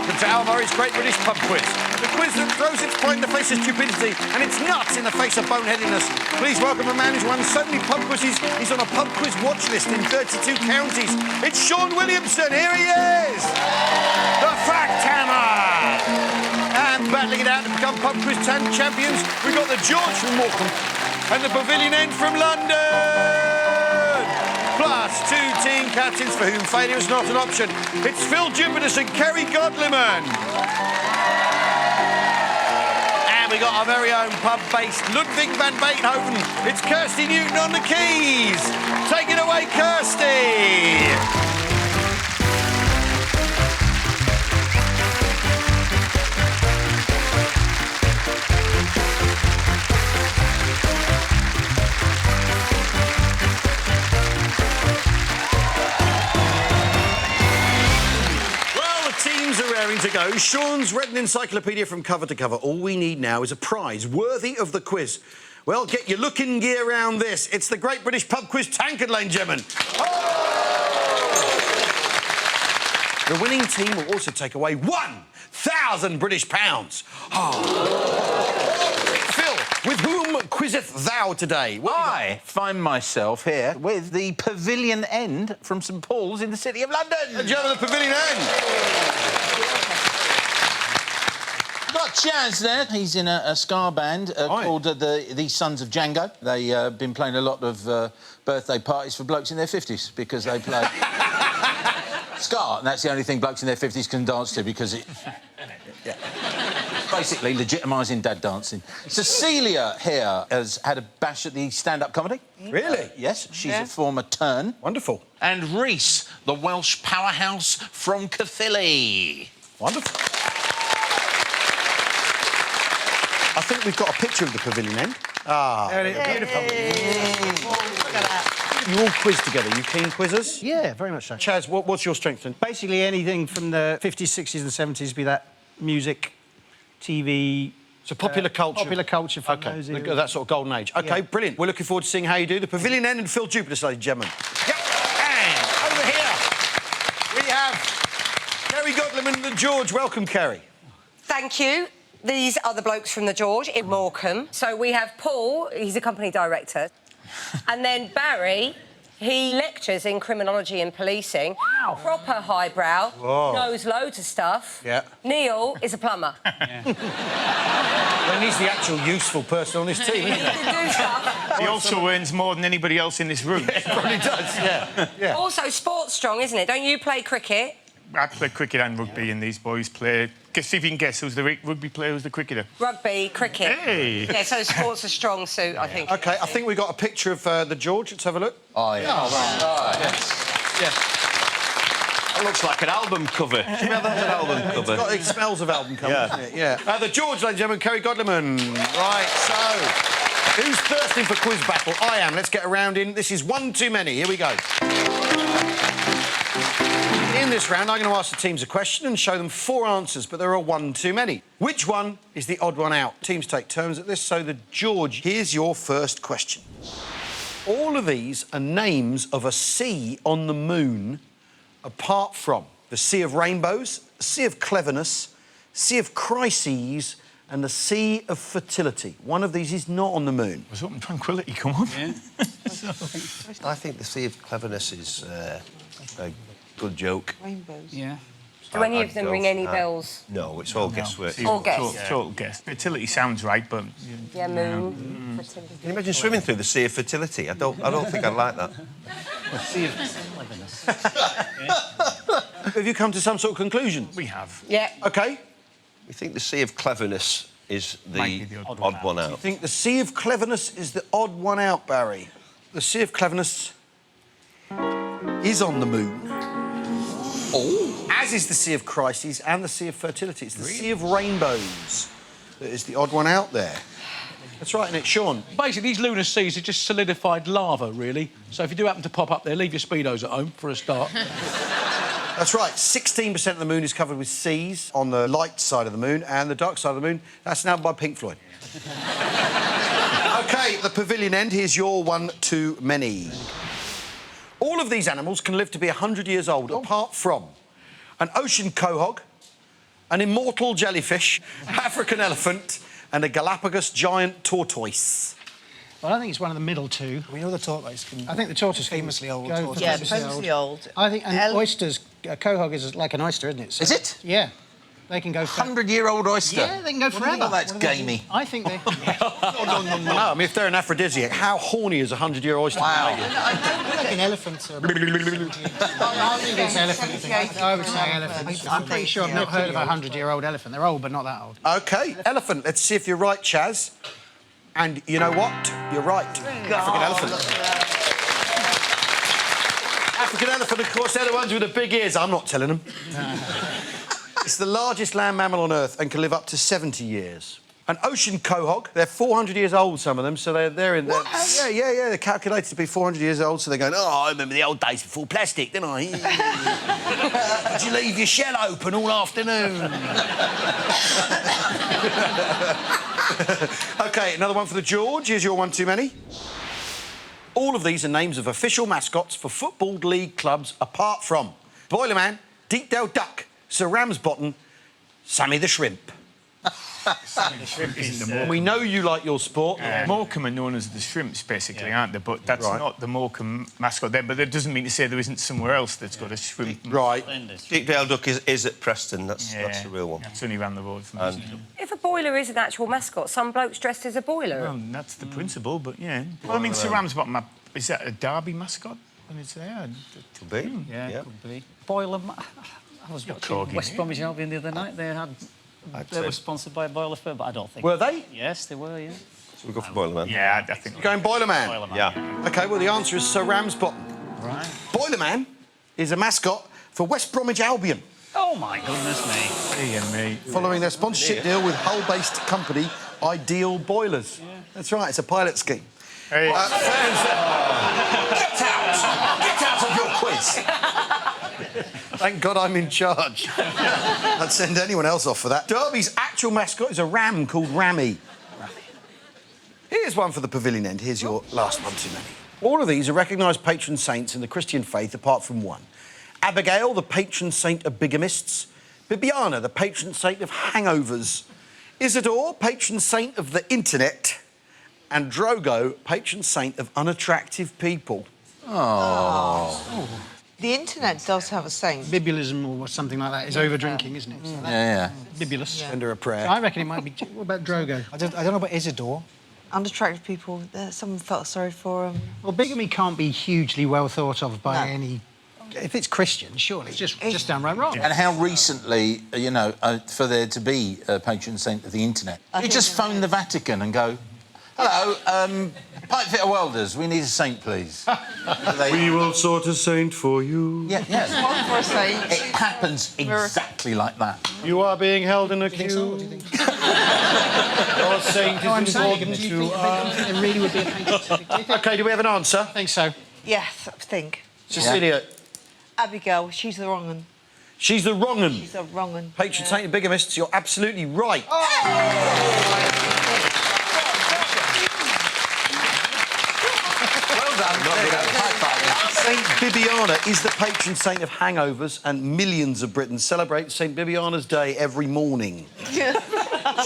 welcome to Al Murray's Great British Pub Quiz. The quiz that throws its pride in the face of stupidity and its nuts in the face of boneheadedness. Please welcome a man who's won so many pub quizzes, he's on a pub quiz watch list in 32 counties. It's Shaun Williamson, here he is! The Fact Hammer! And battling it out to become pub quiz champions, we've got the George from Morecambe and the Pavilion End from London! Plus, 2 team captains for whom failure is not an option. It's Phill, Jupitus and Kerry, Godliman. And we got our very own pub-based Ludwig van Beethoven. It's Kirsty Newton on the keys. Take it away, Kirsty. To go. Shaun's read an encyclopedia from cover to cover. All we need now is a prize worthy of the quiz. Well, get your looking gear around this. It's the Great British Pub Quiz Tankard, ladies and gentlemen. Oh! The winning team will also take away £1,000 British pounds. Phil, with whom quizzeth thou today? I find myself here with the Pavilion End from St Paul's in the City of London. And gentlemen, the Pavilion End. Got Jazz there. He's in a ska band called the Sons of Django. They've been playing a lot of birthday parties for blokes in their 50s because they play ska, and that's the only thing blokes in their 50s can dance to because it... Yeah. Basically legitimising dad dancing. Cecilia here has had a bash at the stand-up comedy. Really? Yes, she's a former turn. Wonderful. And Reese, the Welsh powerhouse from Caerphilly. Wonderful. I think we've got a picture of the Pavilion End. Ah. There it is. Beautiful. Look at that. You all quiz together. You keen quizzers? Yeah, very much so. Chaz, what's your strength then? Basically anything from the 50s, 60s and 70s, be that music, TV... So popular culture. Popular culture from those OK, eras. that sort of golden age. OK, brilliant. We're looking forward to seeing how you do. The Pavilion End and Phill, Jupitus, ladies and gentlemen. Yep. And over here, we have Kerry, Godliman and the George. Welcome, Kerry. Thank you. These are the blokes from the George in Morecambe. So we have Paul, he's a company director. And then Barry, he lectures in criminology and policing. Wow. Proper highbrow, knows loads of stuff. Yeah. Neil is a plumber. Well, he's the actual useful person on this team, isn't he? He can do stuff. He also earns more than anybody else in this room. Yeah, he probably does, yeah. Also sports strong, isn't it? Don't you play cricket? I play cricket and rugby, and these boys play... See if you can guess who's the rugby player, who's the cricketer. Rugby, cricket. Hey! Yeah, so sports a strong suit, I think. OK, I think we've got a picture of the George. Let's have a look. Oh, yeah. Oh, right. Yes. That looks like an album cover. Should we have that as an album cover? It smells of album cover, Yeah. doesn't it? Yeah. The George, ladies and gentlemen, Kerry, Godliman. Right, so... Who's thirsting for quiz battle? I am. Let's get around in. This is one too many. Here we go. In this round, I'm going to ask the teams a question and show them 4 answers, but there are one too many. Which one is the odd one out? Teams take turns at this, so the George, here's your first question. All of these are names of a sea on the moon, apart from the Sea of Rainbows, the Sea of Cleverness, Sea of Crises, and the Sea of Fertility. One of these is not on the moon. Was hoping Tranquility come on. Yeah. I think the Sea of Cleverness is a good joke. Rainbows. Yeah. Do any of them ring any bells? No, it's all guesswork. All guess. Total guess. Fertility sounds right, but... Yeah, moon, fertility. Can you imagine swimming through the Sea of Fertility? I don't think I'd like that. Sea of Cleverness. Have you come to some sort of conclusion? We have. Yeah. OK. We think the Sea of Cleverness is the odd one out. I think the Sea of Cleverness is the odd one out, Barry. The Sea of Cleverness is on the moon. Oh. As is the Sea of Crises and the Sea of Fertility. It's the Sea of Rainbows that is the odd one out there. That's right, isn't it, Shaun? Basically, these lunar seas are just solidified lava, really. So if you do happen to pop up there, leave your Speedos at home, for a start. That's right. 16% of the moon is covered with seas on the light side of the moon, and the dark side of the moon, that's now by Pink Floyd. OK, the Pavilion End. Here's your one too many. All of these animals can live to be 100 years old, apart from an ocean quahog, an immortal jellyfish, African elephant, and a Galapagos giant tortoise. Well, I think it's one of the middle two. We know the tortoise can... I think the tortoise can Famously old go for tortoise. Yeah, famously old. I think, and oysters, quahog is like an oyster, isn't it? So, Is it? Yeah. They can go... 100-year-old oyster. Yeah, they can go forever. Oh, that's gamey. I think they... No, I mean, if they're an aphrodisiac, how horny is a 100-year-old oyster? Wow. I think elephants are... I think it's elephant. I would say elephant. I'm pretty sure I've not heard of a 100-year-old elephant. They're old, but not that old. OK, elephant. Let's see if you're right, Chaz. And you know what? You're right. African elephant. African elephant, of course, they're the ones with the big ears. I'm not telling them. It's the largest land mammal on Earth and can live up to 70 years. An ocean quahog, they're 400 years old, some of them, so they're in there. Yeah, they're calculated to be 400 years old, so they're going, oh, I remember the old days before plastic, didn't I? Did you leave your shell open all afternoon? OK, another one for the George. Here's your one too many. All of these are names of official mascots for Football League clubs apart from Boilerman, Deepdale Duck, Sir Ramsbottom, Sammy the Shrimp. Sammy the Shrimp isn't the Morecambe. We know you like your sport. Morecambe are known as the Shrimps, basically, aren't they? But that's not the Morecambe mascot there. But that doesn't mean to say there isn't somewhere else that's got a shrimp. Right. Deepdale Duck is at Preston. That's the real one. It's only round the road from me. If a boiler is an actual mascot, some bloke's dressed as a boiler. Well, that's the principle, but yeah. Well, I mean, Sir Ramsbottom, is that a Derby mascot when it's there? Could be. Yeah, could be. Boiler... I was watching West Bromwich Albion the other night. They were sponsored by a boiler firm, but I don't think... Were they? Yes, they were, yeah. So we go for Boilerman. Yeah, I think... You're going Boilerman? Boilerman. Yeah. OK, well, the answer is Sir Ramsbottom. Right. Boilerman is a mascot for West Bromwich Albion. Oh, my goodness me. Dear me. Following their sponsorship deal with Hull-based company Ideal Boilers. Yeah. That's right, it's a pilot scheme. Hey. Get out of your quiz! Thank God I'm in charge. I'd send anyone else off for that. Derby's actual mascot is a ram called Rammy. Here's one for the Pavilion end. Here's your last one too many. All of these are recognised patron saints in the Christian faith, apart from one. Abigail, the patron saint of bigamists. Bibiana, the patron saint of hangovers. Isidore, patron saint of the internet. And Drogo, patron saint of unattractive people. Oh. The internet does have a saint. Bibulism or something like that is over-drinking, isn't it? So Yeah. Bibulous. Send her a prayer. So I reckon it might be... What about Drogo? I don't know about Isidore. Unattractive people, someone felt sorry for them. Well, bigamy can't be hugely well thought of by any... If it's Christian, surely it's just downright wrong. And how recently, you know, for there to be a patron saint of the internet, you just phone the Vatican and go, hello, pipe fitter welders, we need a saint, please. We will sort a saint for you. Yeah. One for a saint. It happens exactly like that. You are being held in a queue. What do you think? Your saint No, I'm is saying, important do you to think there really would be a patron saint? Do you think? OK, do we have an answer? I think so. Yes, I think. Cecilia. Abigail, she's the wrong one. She's the wrong one. She's the wrong one. Patron saint of bigamists, you're absolutely right. Oh! Well done. There you go. High five. Saint Bibiana is the patron saint of hangovers, and millions of Britons celebrate Saint Bibiana's Day every morning.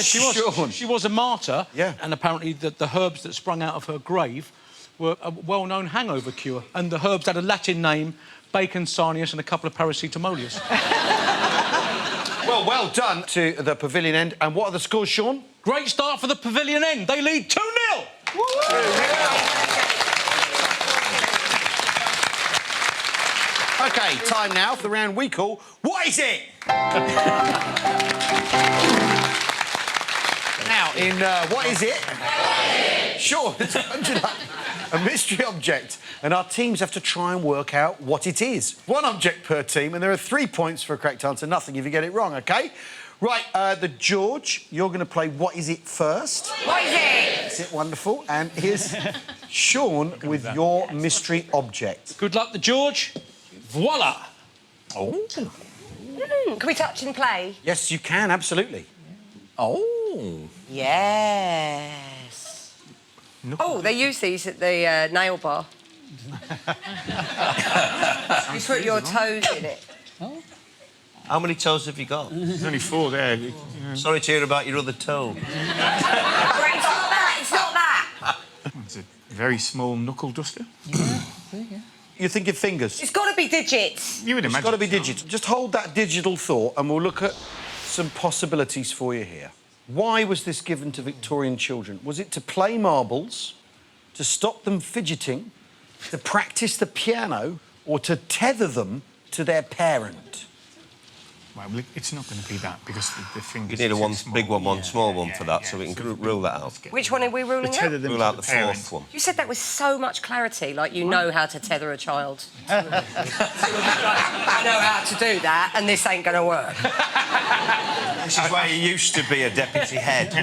She was a martyr, Yeah. and apparently the herbs that sprung out of her grave were a well-known hangover cure, and the herbs had a Latin name, bacon sarnius, and a couple of paracetamolius. Well done to the Pavilion end. And what are the scores, Shaun? Great start for the Pavilion end. They lead 2-0. OK, time now for the round we call What Is It? Now, in What Is It? Shaun has conjured up a mystery object, and our teams have to try and work out what it is. One object per team, and there are 3 points for a correct answer, nothing if you get it wrong, OK? Right, the George, you're going to play What Is It first. What is it? That's it, wonderful. And here's Shaun with your mystery object. Good luck, the George. Voila. Oh. Can we touch and play? Yes, you can, absolutely. Oh. Yes. Oh, they use these at the nail bar. You put your toes in it. How many toes have you got? There's only 4 there. Sorry to hear about your other toe. It's not that, it's not that! It's a very small knuckle duster. You're thinking fingers? It's got to be digits. You would It's imagine. got to be digits. Just hold that digital thought and we'll look at some possibilities for you here. Why was this given to Victorian children? Was it to play marbles, to stop them fidgeting, to practice the piano, or to tether them to their parent? Well, it's not going to be that because the fingers... You need a are too small. big one, small one for that, so we can rule that out. Which one are we ruling out? Tether them Rule to out the parent. 4th one. You said that with so much clarity, like you know how to tether a child. I know how to do that, and this ain't going to work. This is where you used to be a deputy head.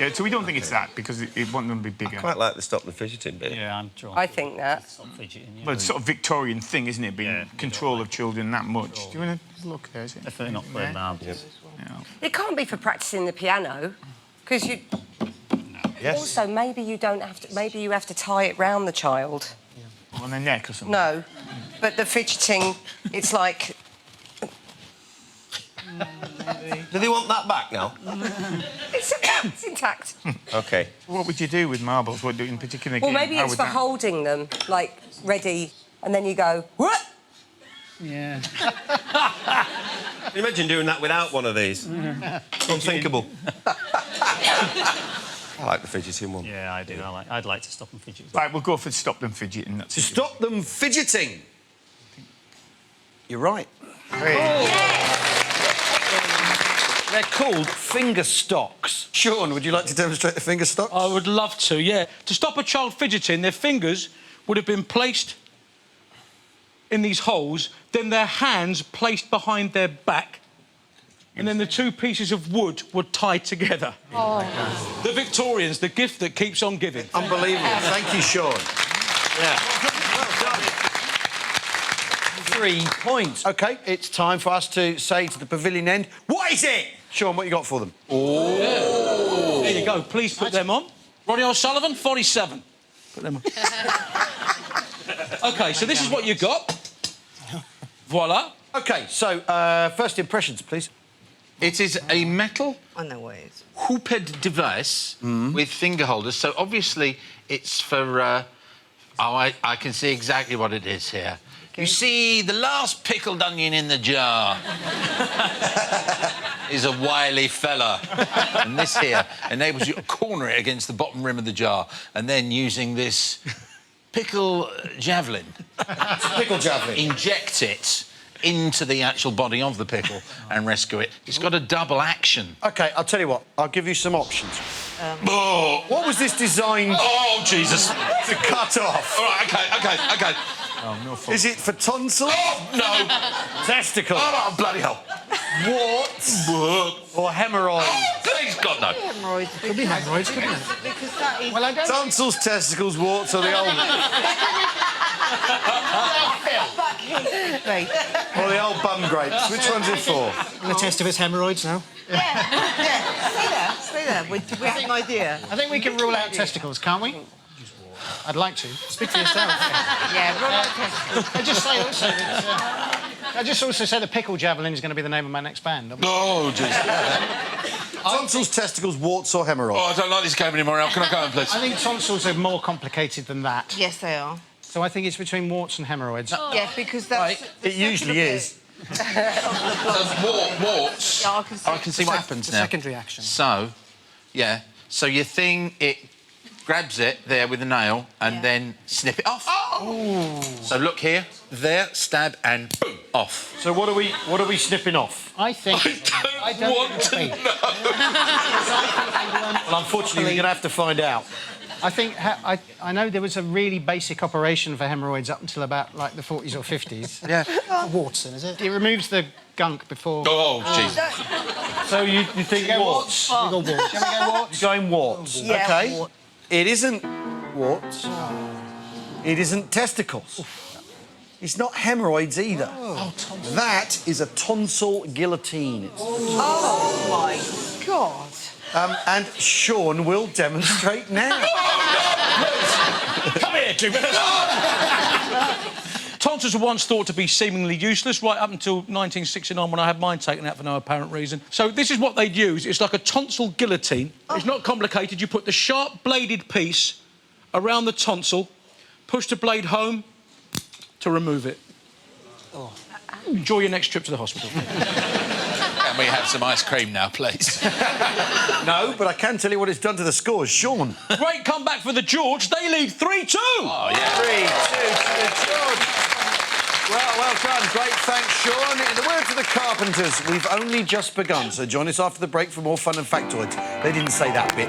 Yeah, so we don't think it's that because it won't going to be bigger. I quite like the stop the fidgeting bit. Yeah, I'm sure. I think that. Stop fidgeting, yeah. Well, it's sort of Victorian thing, isn't it, being control of children that much? Do you want to look there, is it? Definitely not playing marbles. Yeah. It can't be for practising the piano, because you... Yes. Also, maybe you don't have to... Maybe you have to tie it round the child. On their neck or something? No, but the fidgeting, it's like... Do they want that back now? It's intact. OK. What would you do with marbles? What in particular? Well, game? maybe How it's would for that- holding them, like, ready, and then you go, what? Yeah. Can you imagine doing that without one of these? Unthinkable. I like the fidgeting one. Yeah, I do. I'd like to stop them fidgeting. Right, we'll go for stop them fidgeting. That's To it. stop them fidgeting. You're right. They're called finger stocks. Shaun, would you like to demonstrate the finger stocks? I would love to, yeah. To stop a child fidgeting, their fingers would have been placed in these holes, then their hands placed behind their back, and then the 2 pieces of wood were tied together. Oh. The Victorians, the gift that keeps on giving. Unbelievable. Thank you, Shaun. Yeah. Well done. 3 points. OK, it's time for us to say to the pavilion end, what is it? Shaun, what you got for them? Oh. There you go. Please put them on. Ronnie O'Sullivan, 47. Put them on. OK, so this is what you got. Voila. OK, so, first impressions, please. It is a metal I know what it is. hooped device with finger holders. So obviously it's for... I can see exactly what it is here. You see, the last pickled onion in the jar is a wily fella. And this here enables you to corner it against the bottom rim of the jar and then using this pickle javelin... Pickle javelin. Inject it into the actual body of the pickle and rescue it. It's got a double action. OK, I'll tell you what. I'll give you some options. Oh! What was this designed Oh, Jesus! to cut off? All right, OK. Oh, no fault. Is it for tonsils? Oh, no! Testicles? Oh, bloody hell! Warts? Or hemorrhoids? Oh, please, God, no. Hemorrhoids. Could be hemorrhoids, couldn't it? Because that is... Well, I don't... Tonsils, testicles, warts, or the old... Right. or the old bum grapes. Which one's it for? The test of his hemorrhoids now. Yeah. Stay there. We have an idea. I think we can rule out testicles, can't we? I'd like to. Speak for yourself. Yeah, rule out testicles. I just say also that... I just also say the pickle javelin is going to be the name of my next band. Oh, Jesus. Tonsils, testicles, warts, or hemorrhoids? Oh, I don't like this game anymore, Al. Can I go home, please? I think tonsils are more complicated than that. Yes, they are. So I think it's between warts and hemorrhoids. Yeah, because that's... It usually is. So, warts. Yeah, I can see what happens The now. secondary action. So, yeah. So your thing, it grabs it there with a nail and then snip it off. Oh! So look here, there, stab, and boom, off. So what are we snipping off? I think... I don't want to know. Well, unfortunately, we're going to have to find out. I think... I know there was a really basic operation for hemorrhoids up until about, like, the 40s or 50s. Yeah. Warts, then, is it? It removes the gunk before... Oh, jeez. So you think warts? You go warts. Shall we go warts? You're going warts. Yeah, OK. wart. It isn't warts. It isn't testicles. It's not hemorrhoids either. That is a tonsil guillotine. Oh, my God. And Shaun will demonstrate now. Come here, Jupitus. Tonsils were once thought to be seemingly useless, right up until 1969 when I had mine taken out for no apparent reason. So this is what they'd use. It's like a tonsil guillotine. It's not complicated. You put the sharp-bladed piece around the tonsil, push the blade home to remove it. Enjoy your next trip to the hospital. Can we have some ice cream now, please? No, but I can tell you what it's done to the scores. Sean. Great comeback for the George. They lead 3-2. Oh, yeah. 3-2 to the George. Well done. Great, thanks, Sean. In the words of the Carpenters, we've only just begun, so join us after the break for more fun and factoids. They didn't say that bit.